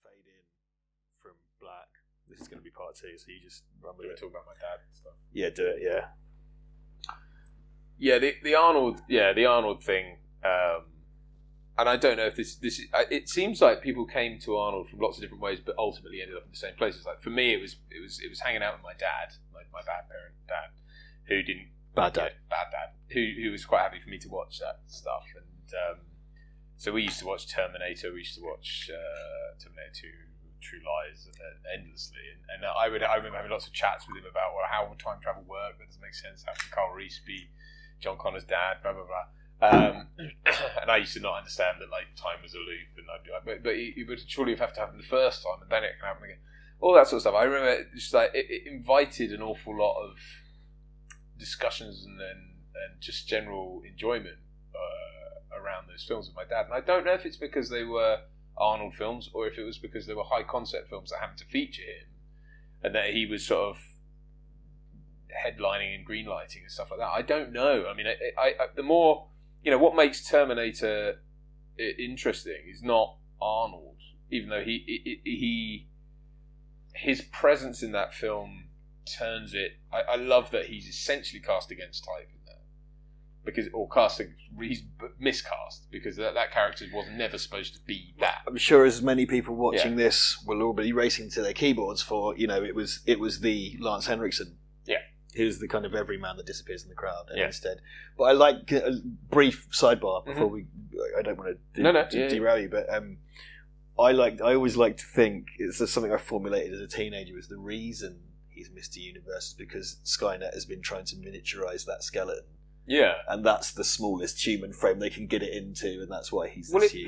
fade in from black. This is going to be part 2, so you just run with it. Talk about my dad and stuff. Yeah, do it. Yeah. Yeah, the Arnold thing. And I don't know if this is. It seems like people came to Arnold from lots of different ways, but ultimately ended up in the same places. Like for me, it was hanging out with my dad, my bad parent dad, who didn't bad dad, who was quite happy for me to watch that stuff, and so we used to watch Terminator, we used to watch Terminator 2, True Lies endlessly, and I remember having lots of chats with him about how would time travel work. That doesn't make sense. How can Carl Reese be John Connor's dad? Blah blah blah. And I used to not understand that like time was a loop, and I'd be like, but it would surely have to happen the first time, and then it can happen again. All that sort of stuff. I remember just like it invited an awful lot of discussions and just general enjoyment around those films with my dad. And I don't know if it's because they were Arnold films or if it was because they were high concept films that happened to feature him, and that he was sort of headlining and greenlighting and stuff like that. I don't know. I mean, I the more. What makes Terminator interesting is not Arnold, even though his presence in that film turns it. I love that he's essentially cast against type in that, he's miscast because that character was never supposed to be that. I'm sure as many people watching this will all be racing to their keyboards for it was the Lance Henriksen. Yeah. Who's the kind of everyman that disappears in the crowd instead. But I like a brief sidebar before I don't want to derail you, but I always like to think it's something I formulated as a teenager was the reason he's Mr. Universe is because Skynet has been trying to miniaturize that skeleton. Yeah, and that's the smallest human frame they can get it into, and that's why he's. Well, it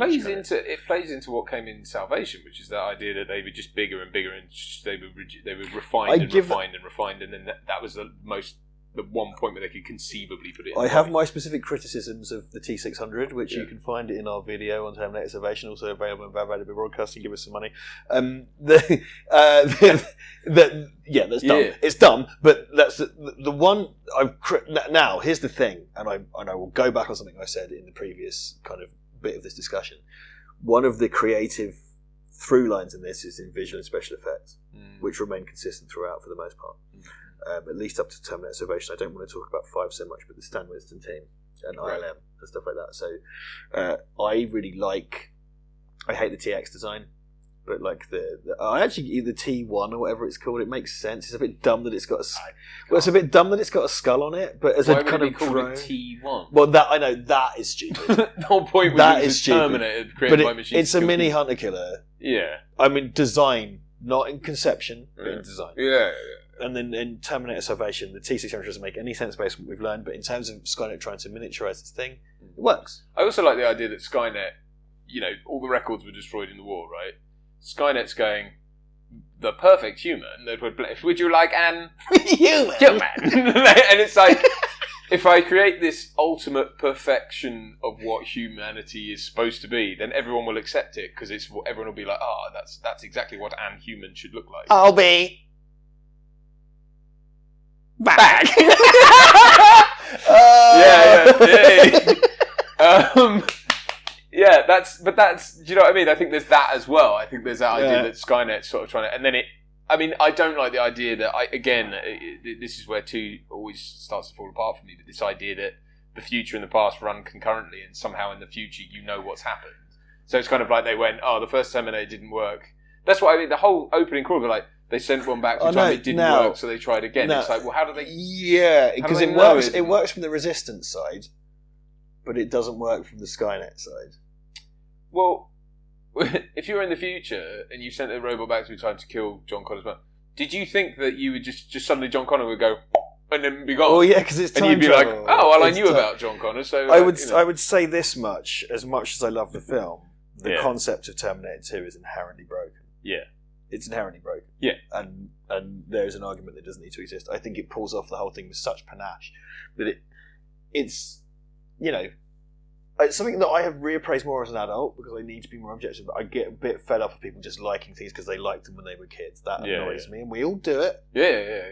plays into what came in Salvation, which is that idea that they were just bigger and bigger, and they were refined and refined, and then that was the one point where they could conceivably put it. I have my specific criticisms of the T600, which you can find in our video on Terminator Salvation, also available on Val Verde Broadcasting. Give us some money. That's dumb. Yeah. It's dumb, but that's the one I've. Now, here's the thing, and I will go back on something I said in the previous kind of bit of this discussion. One of the creative through lines in this is in visual and special effects, which remain consistent throughout for the most part. At least up to Terminator Salvation. I don't want to talk about 5 so much, but the Stan Winston team and ILM and stuff like that. So I really like. I hate the TX design, but like I actually the T1 or whatever it's called. It makes sense. It's a bit dumb that it's got it's a bit dumb that it's got a skull on it. But as a kind of called it T1. Well, that I know that is stupid. The whole point was that it was Terminator created by machines. It's a mini hunter killer. Yeah, I mean design, not in conception, but in design. Yeah. And then in Terminator Salvation, the T600 doesn't make any sense based on what we've learned, but in terms of Skynet trying to miniaturize this thing, it works. I also like the idea that Skynet, all the records were destroyed in the war, right? Skynet's going, the perfect human that would you like an human? And it's like, if I create this ultimate perfection of what humanity is supposed to be, then everyone will accept it because everyone will be like, that's exactly what an human should look like. I'll be back. That's do you know what I mean? I think there's that as well. I think there's that idea that Skynet's sort of trying to, and then I don't like the idea that this is where 2 always starts to fall apart for me, but this idea that the future and the past run concurrently, and somehow in the future what's happened. So it's kind of like they went, the first Terminator didn't work. That's what I mean. The whole opening crawl, like, they sent one back to time, it didn't work, so they tried again. It's like, well, how do they... Yeah, because it works from the Resistance side, but it doesn't work from the Skynet side. Well, if you were in the future and you sent a robot back through time to kill John Connor's mum, did you think that you would just suddenly John Connor would go and then be gone? Oh yeah, because it's time and you'd be travel. Like, oh well, I knew about John Connor, so I would say this much: as much as I love the film, the concept of Terminator 2 is inherently broken. Yeah. It's inherently broken. Yeah. And there's an argument that doesn't need to exist. I think it pulls off the whole thing with such panache that it's something that I have reappraised more as an adult because I need to be more objective. But I get a bit fed up with people just liking things because they liked them when they were kids. That annoys me, and we all do it. Yeah.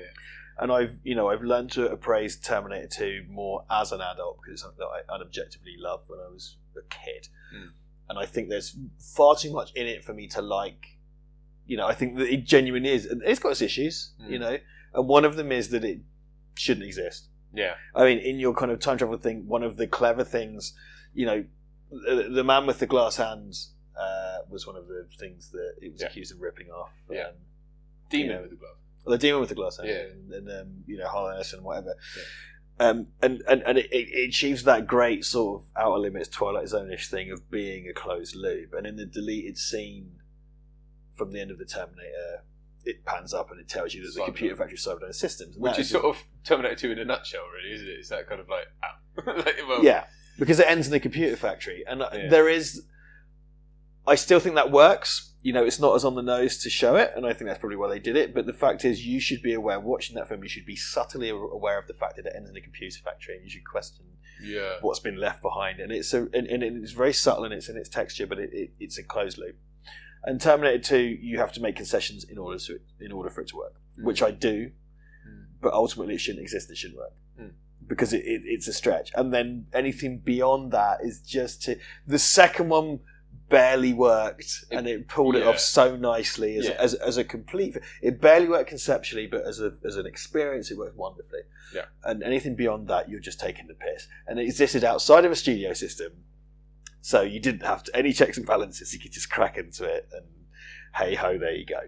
And I've learned to appraise Terminator 2 more as an adult because it's something that I unobjectively loved when I was a kid. And I think there's far too much in it for me to like I think that it genuinely is. It's got its issues, and one of them is that it shouldn't exist. Yeah. I mean, in your kind of time travel thing, one of the clever things, the man with the glass hands was one of the things that it was accused of ripping off. Yeah. Demon with the glass. Well, the demon with the glass hands, and Hollowness and whatever. Yeah. And it achieves that great sort of Outer Limits, Twilight Zone-ish thing of being a closed loop. And in the deleted scene from the end of the Terminator, it pans up and it tells you that the computer factory is Cyberdyne Systems. Which is sort of Terminator 2 in a nutshell, really, isn't it? It's that kind of like... Yeah, because it ends in the computer factory. And there is... I still think that works. It's not as on the nose to show it, and I think that's probably why they did it. But the fact is, you should be aware, watching that film, you should be subtly aware of the fact that it ends in a computer factory, and you should question what's been left behind. And it's very subtle in its texture, but it's a closed loop. And Terminator 2, you have to make concessions in order for it to work, which I do. But ultimately, it shouldn't exist. It shouldn't work because it's a stretch. And then anything beyond that is just the second one barely worked, and it pulled it off so nicely as a complete. It barely worked conceptually, but as an experience, it worked wonderfully. Yeah. And anything beyond that, you're just taking the piss. And it existed outside of a studio system, so you didn't have any checks and balances. You could just crack into it, and hey ho, there you go.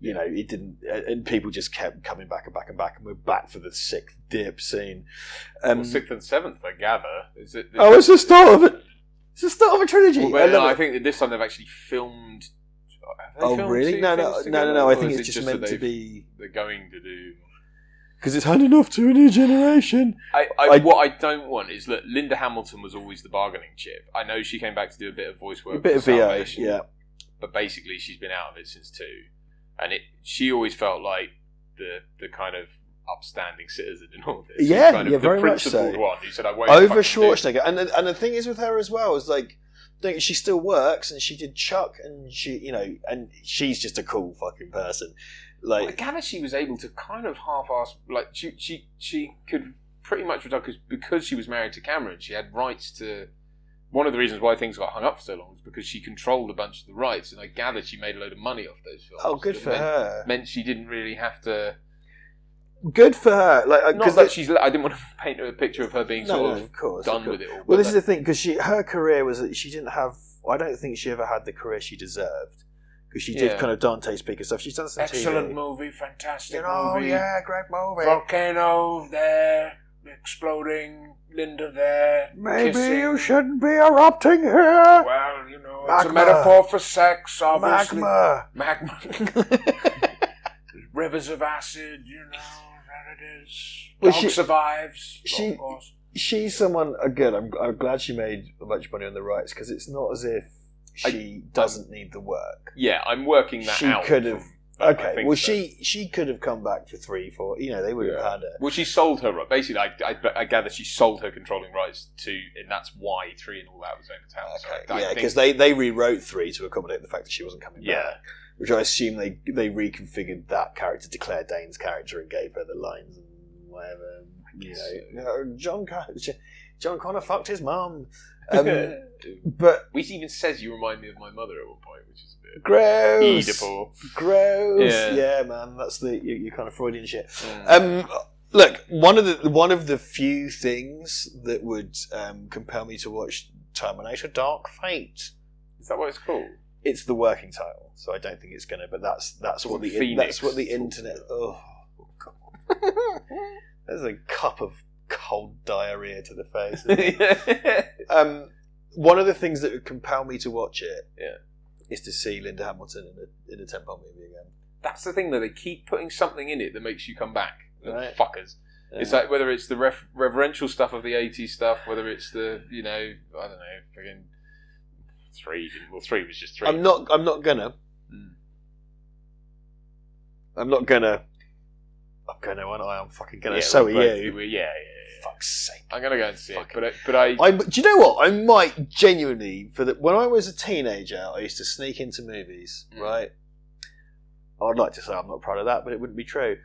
It didn't, and people just kept coming back and back and back, and we're back for the sixth dip scene. 6th and 7th, I gather. Is it? It's the start of it. It's the start of a trilogy. I think that this time they've actually filmed. Really? No. I think it's just meant to be. They're going to do. Because it's handing off to a new generation. What I don't want is that Linda Hamilton was always the bargaining chip. I know she came back to do a bit of voice work. A bit of VO, yeah. But basically, she's been out of it since 2. And she always felt like the kind of upstanding citizen in all this. Very much so. One. He said, over Schwarzenegger, and the thing is with her as well is like, she still works, and she did Chuck, and and she's just a cool fucking person. Like, I gather she was able to kind of half-ass, like she could pretty much because she was married to Cameron. She had rights to. One of the reasons why things got hung up for so long was because she controlled a bunch of the rights, and I gather she made a load of money off those films. Oh, good for her. Meant she didn't really have to. Good for her. Like, not that she's. I didn't want to paint a picture of her being of course, done with it all. Well, this is the thing, because her career was that she didn't have. I don't think she ever had the career she deserved, because she did kind of Dante speaker stuff. She's done some excellent TV. movie, fantastic movie. Oh yeah, great movie. Volcano there, exploding. Linda there. Maybe kissing. You shouldn't be erupting here. Well, it's a metaphor for sex, obviously. Magma. Rivers of acid, there it is. Dog survives. Of course. She's someone, again, I'm glad she made a bunch of money on the rights, because it's not as if she doesn't need the work. Yeah, I'm working that out. She could have. Okay, well, she could have come back for 3, 4. They would have had it. Well, she sold her. Basically, I gather she sold her controlling rights to, and that's why 3 and all that was over town. Okay, so because they rewrote 3 to accommodate the fact that she wasn't coming back. Which I assume they reconfigured that character to Claire Danes' character and gave her the lines and whatever. John Connor fucked his mum. But he even says you remind me of my mother at one point, which is a bit gross. Oedipal. Gross. Yeah, man, that's you kind of Freudian shit. Look, one of the few things that would compel me to watch Terminator: Dark Fate. Is that what it's called? It's the working title, so I don't think it's gonna. But that's what the internet. Oh god. There's a cup of cold diarrhea to the face. Isn't it? One of the things that would compel me to watch it is to see Linda Hamilton in a Temple movie again. That's the thing, though. They keep putting something in it that makes you come back. Right. Fuckers. Yeah. It's like whether it's the reverential stuff of the 80s stuff, whether it's the, I don't know, friggin' 3. Well, 3 was just 3. I'm not gonna. I'm fucking gonna. So are you. Yeah. Fuck's sake. I'm gonna go and see it, but do you know what? I might genuinely when I was a teenager, I used to sneak into movies. Right. I'd like to say I'm not proud of that, but it wouldn't be true.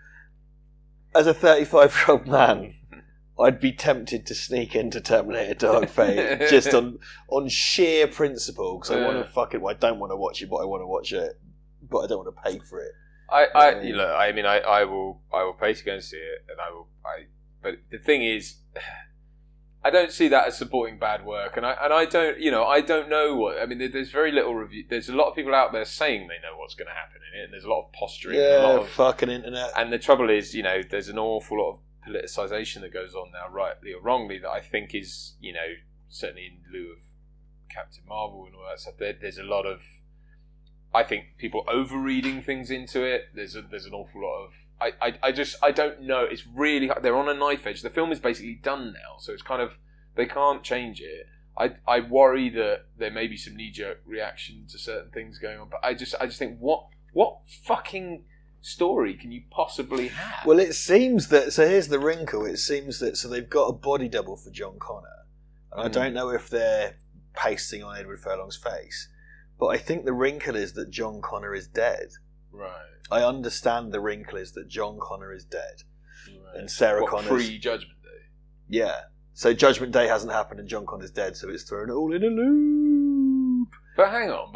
As a 35-year-old man, I'd be tempted to sneak into Terminator: Dark Fate just on sheer principle, because I want to fuck it. Well, I don't want to watch it, but I want to watch it but I don't want to pay for it. I will pay to go and see it, and but the thing is, I don't see that as supporting bad work, and I don't know what. I mean, there's very little review. There's a lot of people out there saying they know what's going to happen in it, and there's a lot of posturing. Yeah, and a lot of fucking internet. And the trouble is, there's an awful lot of politicisation that goes on now, rightly or wrongly, that I think is, certainly in lieu of Captain Marvel and all that stuff. There's a lot of, I think, people overreading things into it. There's an awful lot of. I don't know. It's really hard. They're on a knife edge. The film is basically done now, so it's kind of, they can't change it. I worry that there may be some knee-jerk reaction to certain things going on, but I just think what fucking story can you possibly have? Well, it seems that, so here's the wrinkle. It seems that, so they've got a body double for John Connor, and I don't know if they're pasting on Edward Furlong's face, but I think the wrinkle is that John Connor is dead. Right. I understand the wrinkle is that John Connor is dead. Right. And Sarah Connor. Pre-Judgment Day? Yeah. So Judgment Day hasn't happened and John Connor's dead, so it's thrown it all in a loop. But hang on,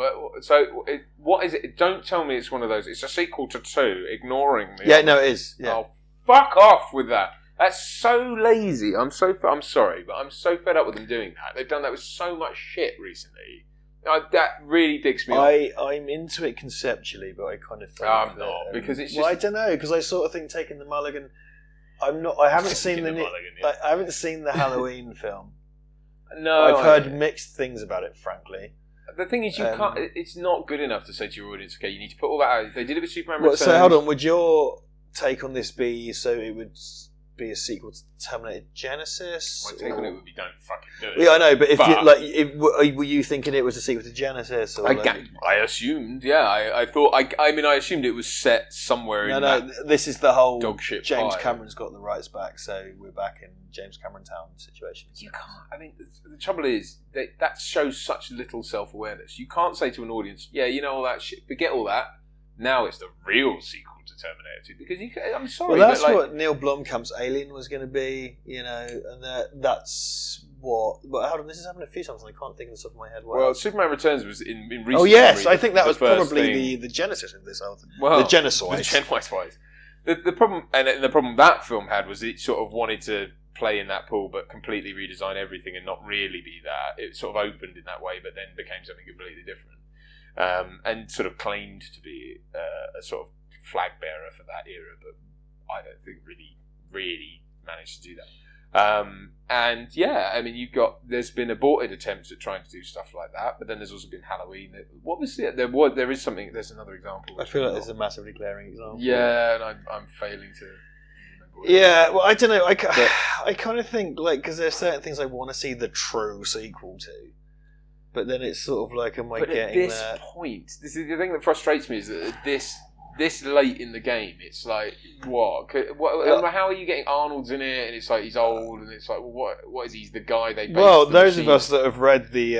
what is it? Don't tell me it's one of those. It's a sequel to 2, ignoring the... Yeah, no, it is. Yeah. Oh, fuck off with that. That's so lazy. I'm sorry, but I'm so fed up with them doing that. They've done that with so much shit recently. That really digs me off. I'm into it conceptually, but I kind of think I'm not, because it's just... Well, I don't know, because I sort of think taking the mulligan... I haven't seen the mulligan yet. I haven't seen the Halloween film. No, I've heard mixed things about it, frankly. The thing is, you can't. It's not good enough to say to your audience, "Okay, you need to put all that out." They did it with Superman Returns. So hold on. Would your take on this be so it would be a sequel to Terminator Genesis? My take on it would be, don't fucking do it. Yeah, I know, but were you thinking it was a sequel to Genesis? Or I assumed, yeah. I thought. I assumed it was set somewhere in that this is the whole dog shit James pie. Cameron's got the rights back, so we're back in James Cameron town situation. You can't. I mean, the trouble is that shows such little self-awareness. You can't say to an audience, "Yeah, you know all that shit. Forget all that. Now it's the real sequel to Terminator 2." Because I'm sorry. Well, that's what Neil Blomkamp's Alien was going to be, and that's what. But hold on, this has happened a few times, and I can't think of the top of my head. Well, Superman Returns was in recent. Oh yes, I think that was probably the genesis of this whole thing. Well, the genocide. The problem, and the problem that film had was it sort of wanted to play in that pool, but completely redesign everything and not really be that. It sort of opened in that way, but then became something completely different. And sort of claimed to be a sort of flag bearer for that era, but I don't think really managed to do that. And yeah, I mean, there's been aborted attempts at trying to do stuff like that, but then there's also been Halloween. What was it? There is something. There's another example. I feel like there's a massively glaring example. Yeah, and I'm failing to. Yeah, well, I don't know. I kind of think because there's certain things I want to see the true sequel to. But then it's sort of like, am I getting at this point, this is the thing that frustrates me, is that this late in the game, it's like, what? How are you getting Arnold's in it, and it's like he's old, and it's like, well, what is he? He's the guy they based those of us that have read the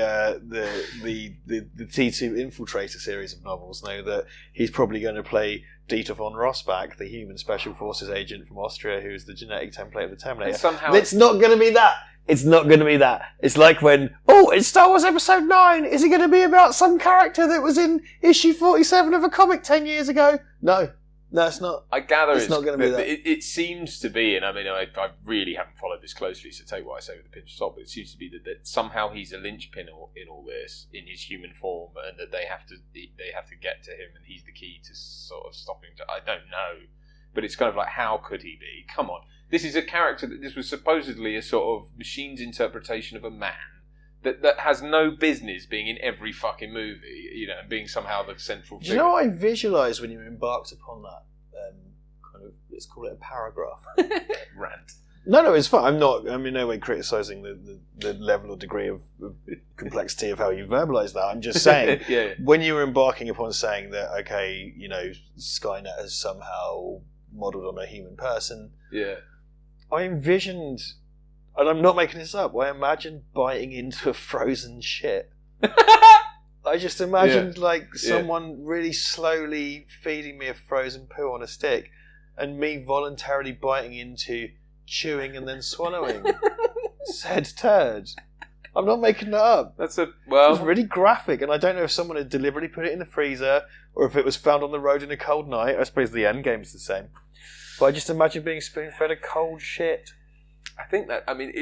T2 Infiltrator series of novels know that he's probably going to play Dieter von Rossbach, the human special forces agent from Austria, who's the genetic template of the Terminator. It's not going to be that. It's not going to be that. It's like when, it's Star Wars Episode 9. Is it going to be about some character that was in issue 47 of a comic 10 years ago? No, it's not. I gather it's not going to be that. It seems to be, and I mean, I really haven't followed this closely, so take what I say with a pinch of salt, but it seems to be that somehow he's a linchpin in all this, in his human form, and that they have to get to him, and he's the key to sort of stopping. I don't know. But it's kind of like, how could he be? Come on. This is a character this was supposedly a sort of machine's interpretation of a man that has no business being in every fucking movie, and being somehow the central figure. Do you know what I visualised when you embarked upon that? Kind of, let's call it a paragraph. Rant. No, it's fine. I'm in no way criticising the level or degree of complexity of how you verbalise that. I'm just saying, when you were embarking upon saying that, okay, Skynet has somehow modelled on a human person. Yeah. I envisioned, and I'm not making this up, I imagined biting into a frozen shit. I just imagined someone really slowly feeding me a frozen poo on a stick, and me voluntarily biting into, chewing and then swallowing said turd. I'm not making that up. It was really graphic, and I don't know if someone had deliberately put it in the freezer or if it was found on the road in a cold night. I suppose the end game's the same. But I just imagine being spoon-fed a cold shit. I think that, I mean,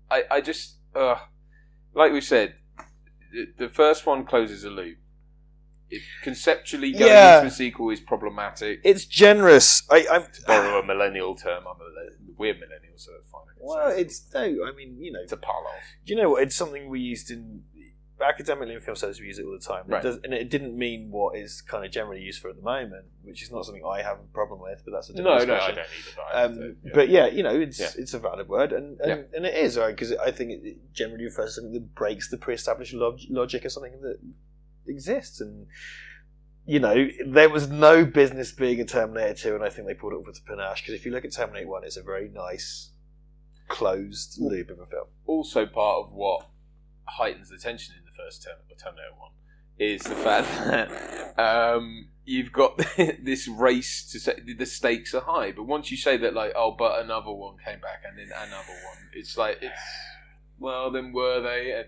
I just, like we said, the first one closes a loop. Conceptually going into a sequel is problematic. It's generous. To borrow a millennial term, we're millennials, so that's fine. Well, it's a parlance. Do you know what? It's something we used academically in film studies. We use it all the time, right. And it didn't mean what is kind of generally used for at the moment, which is not something I have a problem with. But that's a different discussion. No, I don't either. But it's a valid word, and it is right because I think it generally refers to something that breaks the pre-established logic of something that exists, and there was no business being a Terminator 2, and I think they pulled it off with panache, because if you look at Terminator 1, it's a very nice closed loop of a film. Also part of what heightens the tension in the first Terminator 1 is the fact that you've got this race to say the stakes are high, but once you say that, like, but another one came back and then another one, it's like, then were they?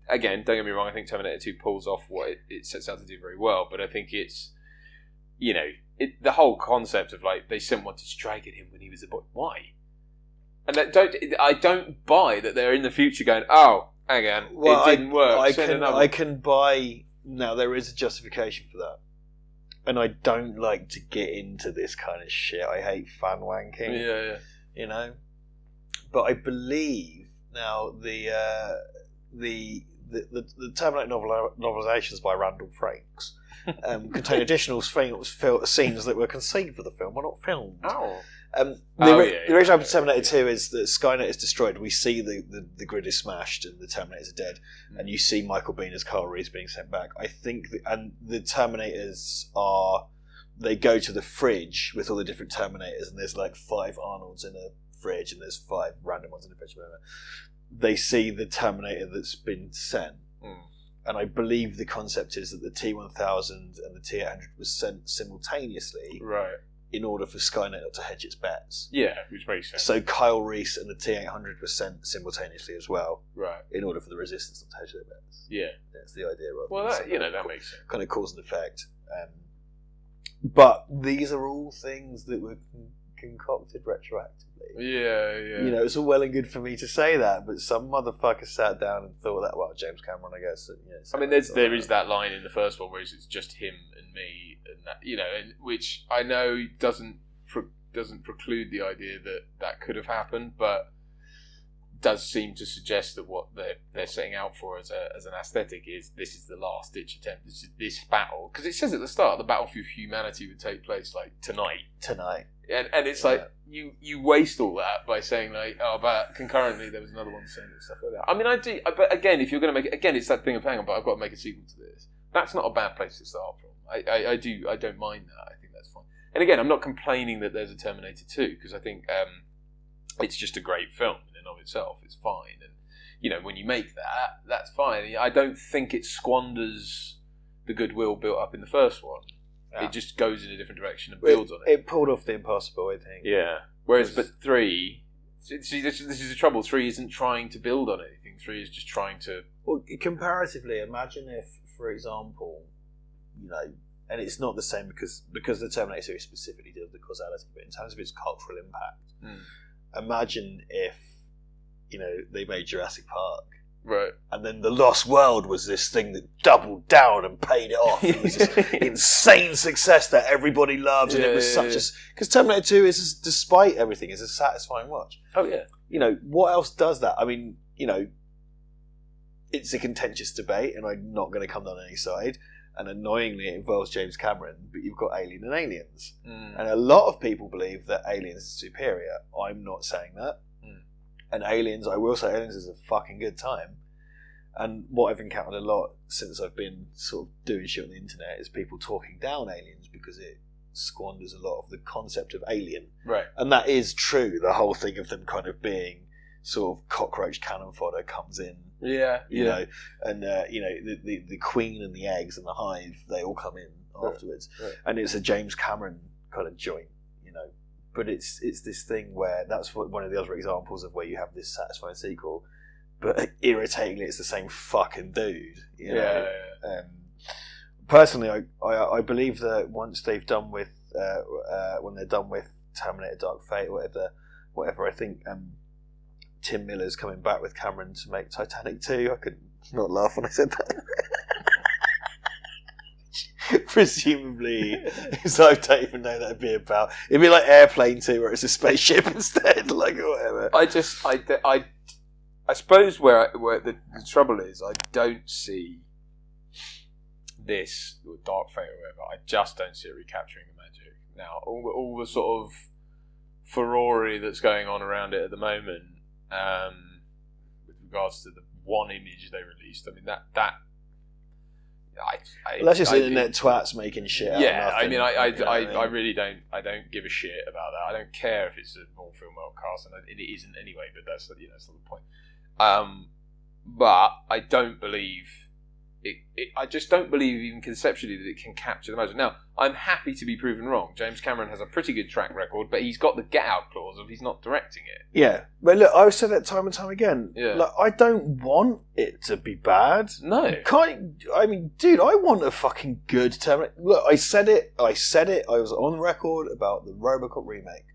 Again, don't get me wrong, I think Terminator 2 pulls off what it sets out to do very well, but I think it's, the whole concept of, like, they sent one to strike at him when he was a boy. Why? And I don't buy that they're in the future going, hang on, it didn't work. I can buy, now there is a justification for that. And I don't like to get into this kind of shit. I hate fan wanking. Yeah. But I believe now the Terminator novelizations by Randall Frakes contain additional scenes that were conceived for the film, were not filmed. The original Terminator 2 is that Skynet is destroyed. We see the grid is smashed and the Terminators are dead, and you see Michael Biehn as Carl Reese being sent back. I think, and the Terminators they go to the fridge with all the different Terminators, and there's like 5 Arnolds in a fridge, and there's 5 random ones in the fridge. They see the Terminator that's been sent. And I believe the concept is that the T-1000 and the T-800 was sent simultaneously, right, in order for Skynet not to hedge its bets. Yeah, which makes sense. So Kyle Reese and the T-800 were sent simultaneously as well, right, in order for the Resistance not to hedge their bets. Yeah, that's the idea. That makes sense. Kind of cause and effect. But these are all things that were concocted retroactively. Yeah. It's all well and good for me to say that, but some motherfucker sat down and thought that. Well, James Cameron, I guess. I mean, there is that line in the first one where it's just him and me, and that, and which I know doesn't preclude the idea that could have happened, but does seem to suggest that what they're setting out for as an aesthetic is this is the last ditch attempt. This battle, because it says at the start the battle for humanity would take place like tonight. And it's like you waste all that by saying like, but concurrently there was another one saying stuff like that. I mean, I do, but again, if you're going to make it, again, it's that thing of hang on, but I've got to make a sequel to this. That's not a bad place to start from. I don't mind that. I think that's fine. And again, I'm not complaining that there's a Terminator 2 because I think it's just a great film in and of itself. It's fine, and when you make that, that's fine. I don't think it squanders the goodwill built up in the first one. Yeah. It just goes in a different direction and builds on it. It pulled off the impossible, I think. Yeah. Whereas, but 3, see, this is the trouble. 3 isn't trying to build on anything. 3 is just trying to. Well, comparatively, imagine if, for example, and it's not the same because the Terminator series specifically deals with causality, but in terms of its cultural impact, imagine if they made Jurassic Park. Right. And then The Lost World was this thing that doubled down and paid it off. It was this insane success that everybody loved, and it was because Terminator 2 is, despite everything, is a satisfying watch. Oh yeah. What else does that? I mean, it's a contentious debate, and I'm not going to come down any side. And annoyingly, it involves James Cameron, but you've got Alien and Aliens, and a lot of people believe that Aliens is superior. I'm not saying that. And Aliens, I will say Aliens is a fucking good time. And what I've encountered a lot since I've been sort of doing shit on the internet is people talking down Aliens because it squanders a lot of the concept of Alien. Right. And that is true. The whole thing of them kind of being sort of cockroach cannon fodder comes in. Yeah. And the queen and the eggs and the hive, they all come in afterwards. Right. And it's a James Cameron kind of joint. But it's this thing where that's one of the other examples of where you have this satisfying sequel, but irritatingly, it's the same fucking dude. You know? Yeah. Personally, I believe that once they've done with when they're done with Terminator Dark Fate or whatever, I think Tim Miller's coming back with Cameron to make Titanic 2. I could not laugh when I said that. Presumably, because I don't even know that it'd be about. It'd be like Airplane 2, where it's a spaceship instead, like or whatever. I suppose where the trouble is, I don't see this or Dark Fate or whatever. I just don't see it recapturing the magic. Now, all the sort of furore that's going on around it at the moment, with regards to the one image they released. I mean that. That's just internet twats making shit out of nothing. I really don't. I don't give a shit about that. I don't care if it's a more film cast, and it isn't anyway. But that's not the point. But I don't believe it. I just don't believe even conceptually that it can capture the magic. Now, I'm happy to be proven wrong. James Cameron has a pretty good track record, but he's got the get out clause of he's not directing it. Yeah, but look, I've said that time and time again. Yeah. Like, I don't want it to be bad. No. Dude, I want a fucking good Terminator. Look, I said it. I was on record about the RoboCop remake.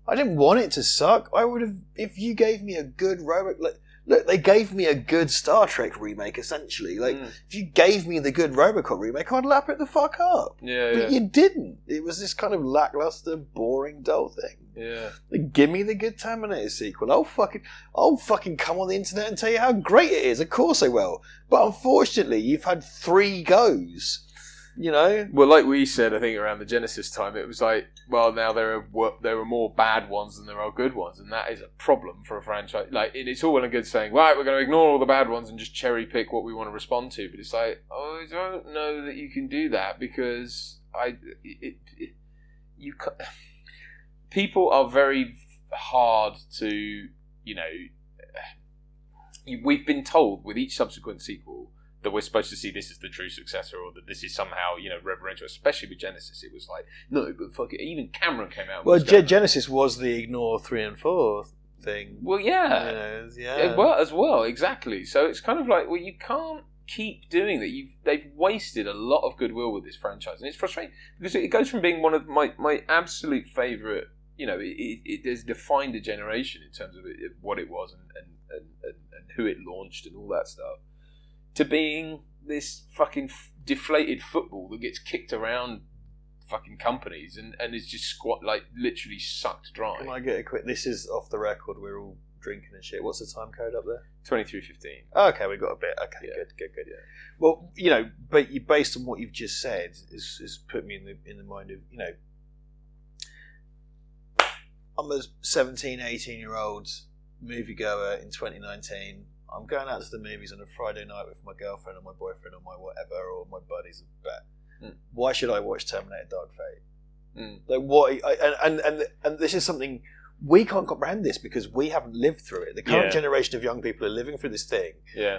I didn't want it to suck. I would have, if you gave me a good RoboCop. Look, they gave me a good Star Trek remake, essentially. If you gave me the good RoboCop remake, I'd lap it the fuck up. But you didn't. It was this kind of lackluster, boring, dull thing. Yeah. Like, give me the good Terminator sequel. I'll fucking come on the internet and tell you how great it is. Of course I will. But unfortunately, you've had 3 goes. You know? Well, like we said, I think around the Genesis time, it was like, well, now there are more bad ones than there are good ones, and that is a problem for a franchise. Like, it's all well and good saying, right, we're going to ignore all the bad ones and just cherry pick what we want to respond to. But it's like, I don't know that you can do that because people are very hard to, we've been told with each subsequent sequel that we're supposed to see this as the true successor, or that this is somehow, reverential. Especially with Genesis, it was like, no, but fuck it. Even Cameron came out. Well, Genesis was the ignore 3 and 4 thing. Well, yeah, well, exactly. So it's kind of like, well, you can't keep doing that. They've wasted a lot of goodwill with this franchise, and it's frustrating because it goes from being one of my absolute favourite. It has defined a generation in terms of what it was and who it launched and all that stuff, to being this fucking deflated football that gets kicked around fucking companies and is just literally sucked dry. Can I get a quick? This is off the record. We're all drinking and shit. What's the time code up there? 23:15. Okay, we got a bit. Okay, yeah. Good. Yeah. Well, but based on what you've just said, is put me in the mind of I'm a 17, 18-year-old moviegoer in 2019. I'm going out to the movies on a Friday night with my girlfriend or my boyfriend or my whatever or my buddies. Why should I watch Terminator Dark Fate? Like what? And this is something we can't comprehend this because we haven't lived through it. The current generation of young people are living through this thing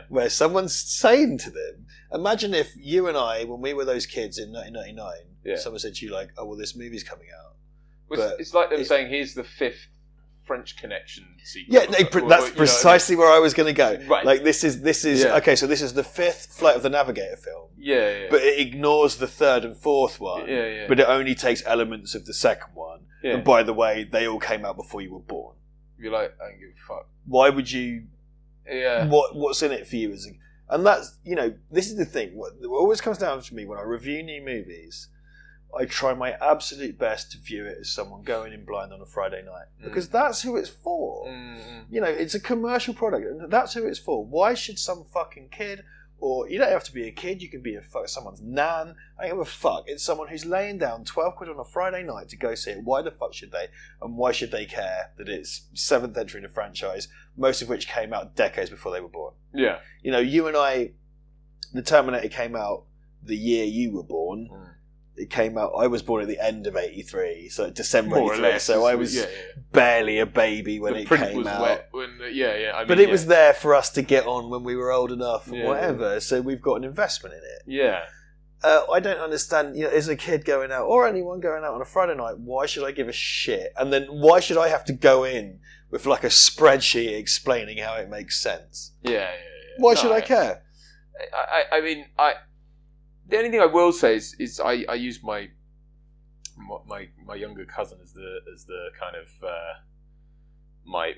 where someone's saying to them, imagine if you and I, when we were those kids in 1999, someone said to you like, oh, well, this movie's coming out. Well, it's like them saying, here's the 5th French Connection sequel. Yeah, that's precisely where I was going to go. Right. Like this is okay. So this is the 5th Flight of the Navigator film. Yeah. But it ignores the 3rd and 4th one. Yeah. But it only takes elements of the 2nd one. Yeah. And by the way, they all came out before you were born. You're like, I don't give a fuck. Why would you? Yeah. What's in it for you? And that's this is the thing. What always comes down to me when I review new movies. I try my absolute best to view it as someone going in blind on a Friday night. Because that's who it's for. It's a commercial product, and that's who it's for. Why should some fucking kid, or you don't have to be a kid, you can be someone's nan, I don't give a fuck. It's someone who's laying down 12 quid on a Friday night to go see it. Why the fuck should they? And why should they care that it's 7th entry in a franchise, most of which came out decades before they were born? Yeah. You and I, the Terminator came out the year you were born. It came out. I was born at the end of '83, so December '83. So I was barely a baby when it came out. Wet when, but it was there for us to get on when we were old enough, and whatever. So we've got an investment in it. Yeah. I don't understand, as a kid going out, or anyone going out on a Friday night, why should I give a shit? And then why should I have to go in with like a spreadsheet explaining how it makes sense? Yeah. Why should I care? I mean, the only thing I will say is I use my younger cousin as the kind of my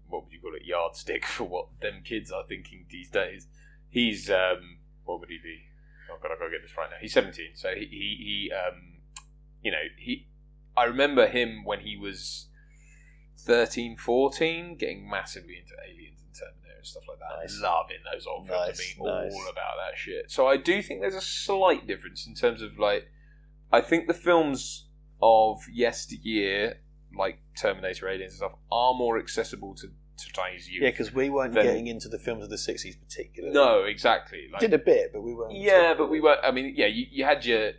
what would you call it, yardstick for what them kids are thinking these days. He's what would he be? Oh god, I've got to get this right now. He's 17, so he I remember him when he was 13, 14, getting massively into Aliens and Terminator and stuff like that. Nice. Loving those old films and being Nice. all about that shit. So I do think there's a slight difference in terms of like, I think the films of yesteryear, like Terminator, Aliens and stuff, are more accessible to today's youth. Yeah, because we weren't getting into the films of the 60s particularly. No, exactly. Like, did a bit, but we weren't. Yeah, but we weren't. I mean, yeah, you had your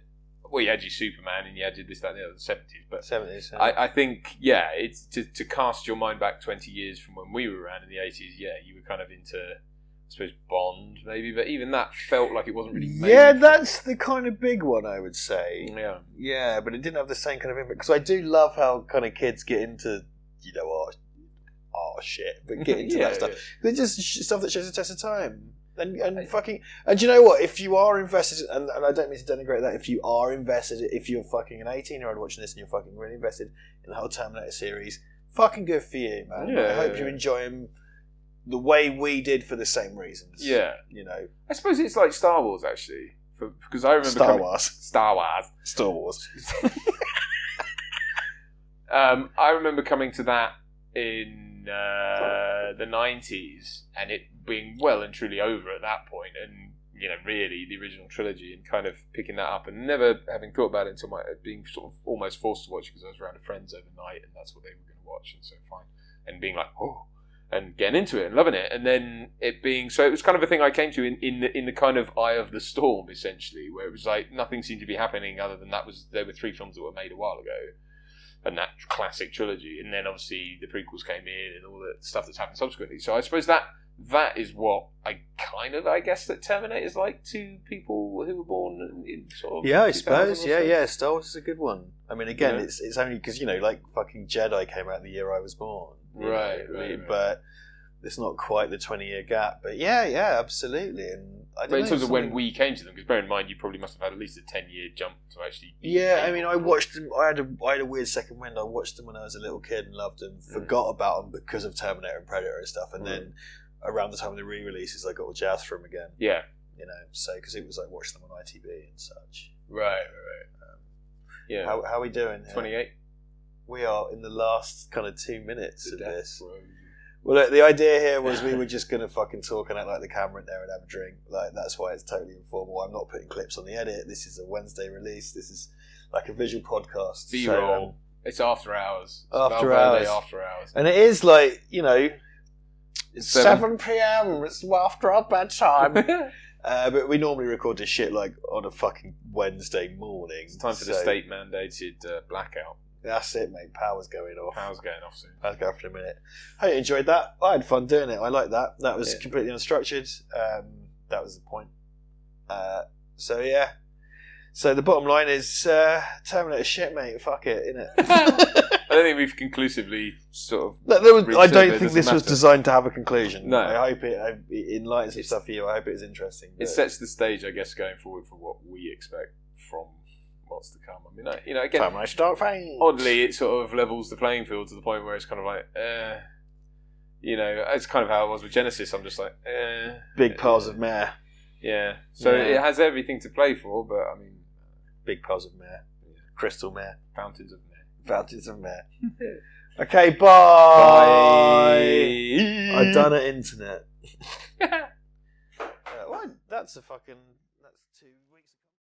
Superman and you had your this, that, and the other, the 70s. But 70s. Yeah. I think, yeah, it's to cast your mind back 20 years from when we were around in the 80s. Yeah, you were kind of into, I suppose, Bond maybe, but even that felt like it wasn't really made. Yeah, that's the kind of big one, I would say. Yeah. Yeah, but it didn't have the same kind of impact. Because I do love how kind of kids get into, shit, but get into that stuff. They're just stuff that shows the test of time. And do you know what? If you are invested, and I don't mean to denigrate that, if you are invested, if you're fucking an 18-year-old watching this and you're fucking really invested in the whole Terminator series, fucking good for you, man. Yeah, I hope you enjoy them the way we did for the same reasons. Yeah. I suppose it's like Star Wars, actually. Because I remember Star Wars. I remember coming to that in the 90s and it being well and truly over at that point, and really the original trilogy, and kind of picking that up and never having thought about it until being sort of almost forced to watch because I was around with friends overnight and that's what they were going to watch, and so fine, and being like, oh, and getting into it and loving it, and then it being so, it was kind of a thing I came to in the kind of eye of the storm, essentially, where it was like nothing seemed to be happening other than there were 3 films that were made a while ago, and that classic trilogy, and then obviously the prequels came in and all the stuff that's happened subsequently. So I suppose that is what I guess that Terminator's like to people who were born in sort of. Yeah, I suppose. Yeah. Star Wars is a good one. I mean, again, it's only because like fucking Jedi came out the year I was born. Right. But it's not quite the 20-year gap. But yeah, absolutely. And but in terms of when we came to them, because bear in mind, you probably must have had at least a 10-year jump to actually. Yeah, I mean, I watched them. I had a weird second wind. I watched them when I was a little kid and loved them. Forgot about them because of Terminator and Predator and stuff, and then around the time of the re-releases, I got all jazzed for them again. Yeah, so because it was like watching them on ITV and such. Right. Yeah. How are we doing? 28. We are in the last kind of 2 minutes of this. Well, look, the idea here was we were just going to fucking talk and act like the camera in there and have a drink. Like, that's why it's totally informal. I'm not putting clips on the edit. This is a Wednesday release. This is like a visual podcast. B-roll. It's after hours. After hours. After hours. And it is like, it's 7 p.m. It's after our bedtime. But we normally record this shit like on a fucking Wednesday morning. It's time for the state-mandated blackout. That's it, mate. Power's going off. Power's going off soon. Power's going off in a minute. I enjoyed that. I had fun doing it. I like that. That was completely unstructured. That was the point. So the bottom line is Terminator shit, mate. Fuck it, innit? I don't think we've conclusively sort of. I don't think this was designed to have a conclusion. No. I hope it enlightens some stuff for you. I hope it is interesting. It sets the stage, I guess, going forward for what we expect from what's to come. I mean, again, oddly, it sort of levels the playing field to the point where it's kind of like, it's kind of how it was with Genesis. I'm just like, big piles of meh. Yeah. So it has everything to play for, but I mean, big piles of meh, crystal meh, fountains of meh. Okay, bye. I've done it, internet. That's 2 weeks ago.